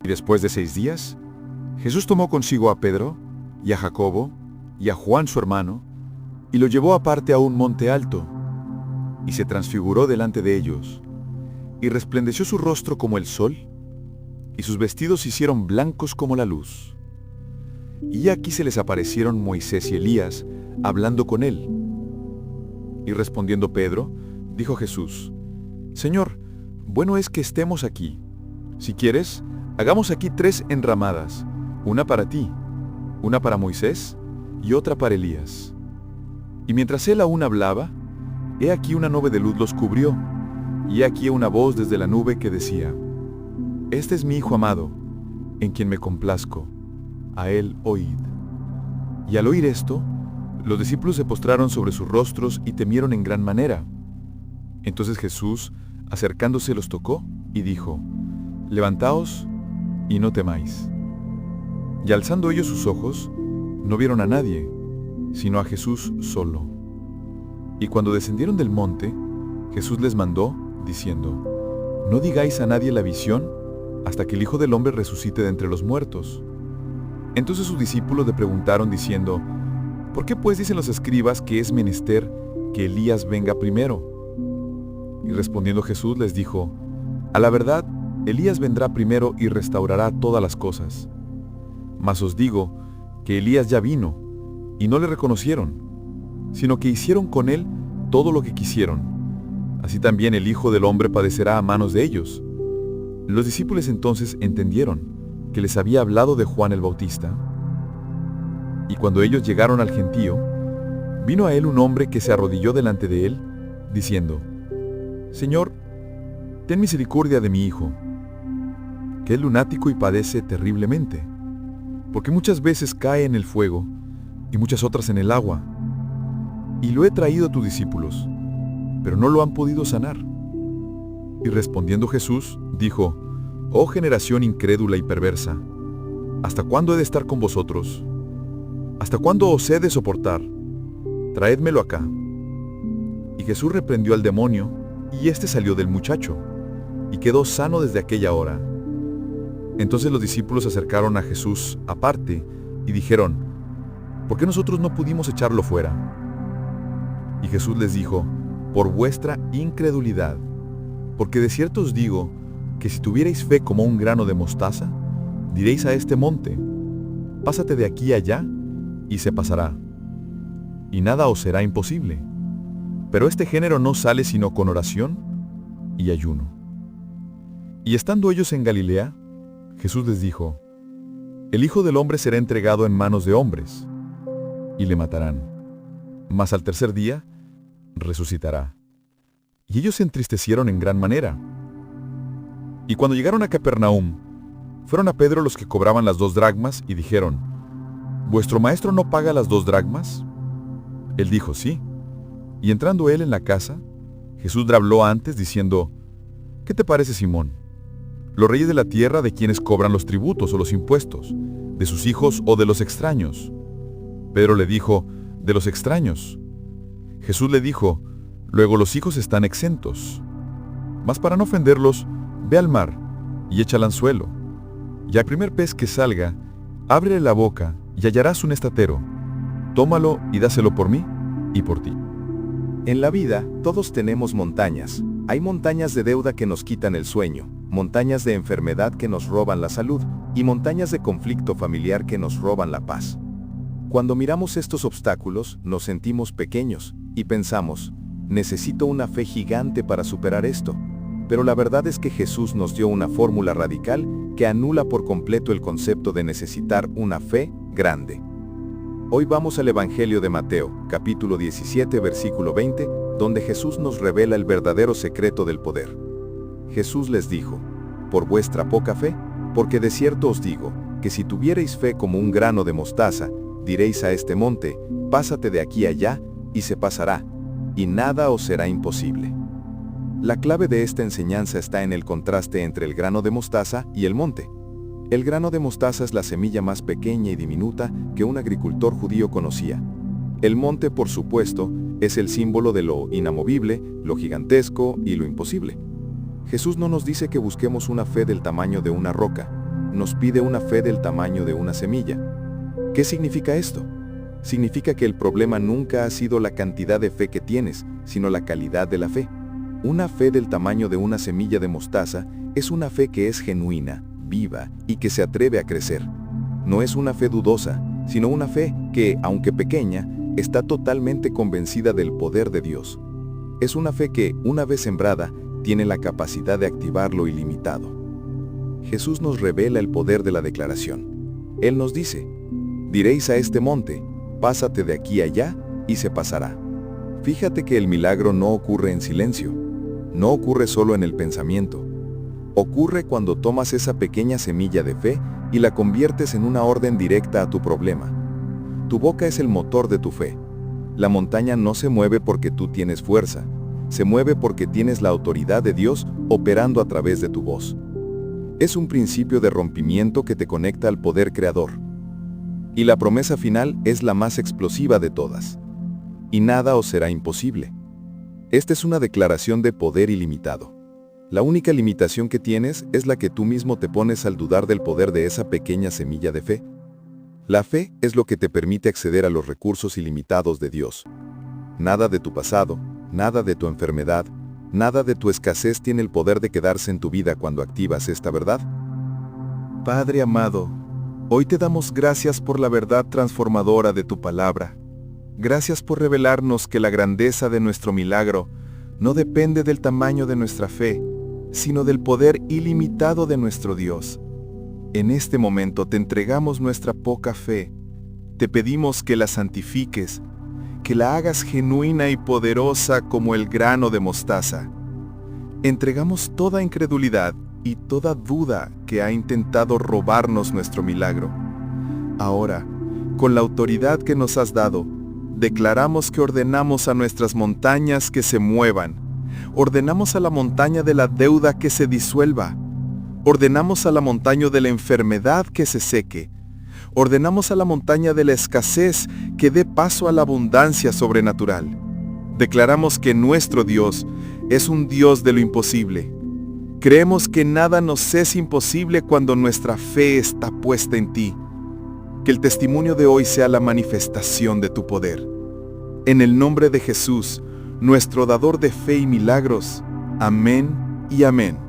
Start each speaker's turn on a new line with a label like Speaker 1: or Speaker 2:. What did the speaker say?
Speaker 1: Y después de 6 días, Jesús tomó consigo a Pedro, y a Jacobo, y a Juan su hermano, y lo llevó aparte a un monte alto, y se transfiguró delante de ellos, y resplandeció su rostro como el sol, y sus vestidos se hicieron blancos como la luz. Y aquí se les aparecieron Moisés y Elías, hablando con él. Y respondiendo Pedro, dijo a Jesús: Señor, bueno es que estemos aquí. Si quieres, hagamos aquí 3 enramadas, una para ti, una para Moisés y otra para Elías. Y mientras él aún hablaba, he aquí una nube de luz los cubrió, y he aquí una voz desde la nube que decía: Este es mi Hijo amado, en quien me complazco, a él oíd. Y al oír esto, los discípulos se postraron sobre sus rostros y temieron en gran manera. Entonces Jesús, acercándose, los tocó y dijo: Levantaos y no temáis. Y alzando ellos sus ojos, no vieron a nadie, sino a Jesús solo. Y cuando descendieron del monte, Jesús les mandó, diciendo: No digáis a nadie la visión, hasta que el Hijo del Hombre resucite de entre los muertos. Entonces sus discípulos le preguntaron diciendo: ¿Por qué pues dicen los escribas que es menester que Elías venga primero? Y respondiendo Jesús les dijo: A la verdad, Elías vendrá primero y restaurará todas las cosas. Mas os digo que Elías ya vino, y no le reconocieron, sino que hicieron con él todo lo que quisieron. Así también el Hijo del Hombre padecerá a manos de ellos. Los discípulos entonces entendieron que les había hablado de Juan el Bautista. Y cuando ellos llegaron al gentío, vino a él un hombre que se arrodilló delante de él, diciendo: Señor, ten misericordia de mi hijo, que es lunático y padece terriblemente, porque muchas veces cae en el fuego y muchas otras en el agua. Y lo he traído a tus discípulos, pero no lo han podido sanar. Y respondiendo Jesús, dijo: Oh generación incrédula y perversa, ¿hasta cuándo he de estar con vosotros? ¿Hasta cuándo os he de soportar? Traédmelo acá. Y Jesús reprendió al demonio, y éste salió del muchacho, y quedó sano desde aquella hora. Entonces los discípulos se acercaron a Jesús aparte, y dijeron: ¿Por qué nosotros no pudimos echarlo fuera? Y Jesús les dijo: Por vuestra incredulidad, porque de cierto os digo, que si tuvierais fe como un grano de mostaza, diréis a este monte: Pásate de aquí allá, y se pasará, y nada os será imposible. Pero este género no sale sino con oración y ayuno. Y estando ellos en Galilea, Jesús les dijo: El Hijo del Hombre será entregado en manos de hombres, y le matarán, mas al tercer día resucitará. Y ellos se entristecieron en gran manera. Y cuando llegaron a Capernaum, fueron a Pedro los que cobraban las 2 dracmas, y dijeron: ¿Vuestro maestro no paga las 2 dracmas? Él dijo: Sí. Y entrando él en la casa, Jesús le habló antes, diciendo: ¿Qué te parece, Simón? ¿Los reyes de la tierra de quienes cobran los tributos o los impuestos? ¿De sus hijos o de los extraños? Pedro le dijo: De los extraños. Jesús le dijo: Luego los hijos están exentos. Mas para no ofenderlos, ve al mar y echa al anzuelo, y al primer pez que salga, ábrele la boca y hallarás un estatero. Tómalo y dáselo por mí y por ti.
Speaker 2: En la vida, todos tenemos montañas. Hay montañas de deuda que nos quitan el sueño, montañas de enfermedad que nos roban la salud, y montañas de conflicto familiar que nos roban la paz. Cuando miramos estos obstáculos, nos sentimos pequeños, y pensamos: necesito una fe gigante para superar esto. Pero la verdad es que Jesús nos dio una fórmula radical que anula por completo el concepto de necesitar una fe grande. Hoy vamos al Evangelio de Mateo, capítulo 17, versículo 20, donde Jesús nos revela el verdadero secreto del poder. Jesús les dijo: Por vuestra poca fe, porque de cierto os digo, que si tuvierais fe como un grano de mostaza, diréis a este monte: Pásate de aquí allá, y se pasará, y nada os será imposible. La clave de esta enseñanza está en el contraste entre el grano de mostaza y el monte. El grano de mostaza es la semilla más pequeña y diminuta que un agricultor judío conocía. El monte, por supuesto, es el símbolo de lo inamovible, lo gigantesco y lo imposible. Jesús no nos dice que busquemos una fe del tamaño de una roca. nos pide una fe del tamaño de una semilla. ¿Qué significa esto? Significa que el problema nunca ha sido la cantidad de fe que tienes, sino la calidad de la fe. Una fe del tamaño de una semilla de mostaza es una fe que es genuina, viva y que se atreve a crecer. No es una fe dudosa, sino una fe que, aunque pequeña, está totalmente convencida del poder de Dios. Es una fe que, una vez sembrada, tiene la capacidad de activar lo ilimitado. Jesús nos revela el poder de la declaración. Él nos dice: diréis a este monte, pásate de aquí a allá, y se pasará. Fíjate que el milagro no ocurre en silencio, no ocurre solo en el pensamiento. Ocurre cuando tomas esa pequeña semilla de fe y la conviertes en una orden directa a tu problema. Tu boca es el motor de tu fe. La montaña no se mueve porque tú tienes fuerza, se mueve porque tienes la autoridad de Dios operando a través de tu voz. Es un principio de rompimiento que te conecta al poder creador. Y la promesa final es la más explosiva de todas. Y nada os será imposible. Esta es una declaración de poder ilimitado. La única limitación que tienes es la que tú mismo te pones al dudar del poder de esa pequeña semilla de fe. La fe es lo que te permite acceder a los recursos ilimitados de Dios. Nada de tu pasado, nada de tu enfermedad, nada de tu escasez tiene el poder de quedarse en tu vida cuando activas esta verdad.
Speaker 3: Padre amado, hoy te damos gracias por la verdad transformadora de tu palabra. Gracias por revelarnos que la grandeza de nuestro milagro no depende del tamaño de nuestra fe, sino del poder ilimitado de nuestro Dios. En este momento te entregamos nuestra poca fe. Te pedimos que la santifiques, que la hagas genuina y poderosa como el grano de mostaza. Entregamos toda incredulidad y toda duda que ha intentado robarnos nuestro milagro. Ahora, con la autoridad que nos has dado, declaramos que ordenamos a nuestras montañas que se muevan. Ordenamos a la montaña de la deuda que se disuelva. Ordenamos a la montaña de la enfermedad que se seque. Ordenamos a la montaña de la escasez que dé paso a la abundancia sobrenatural. Declaramos que nuestro Dios es un Dios de lo imposible. Creemos que nada nos es imposible cuando nuestra fe está puesta en ti. Que el testimonio de hoy sea la manifestación de tu poder. En el nombre de Jesús, nuestro dador de fe y milagros. Amén y amén.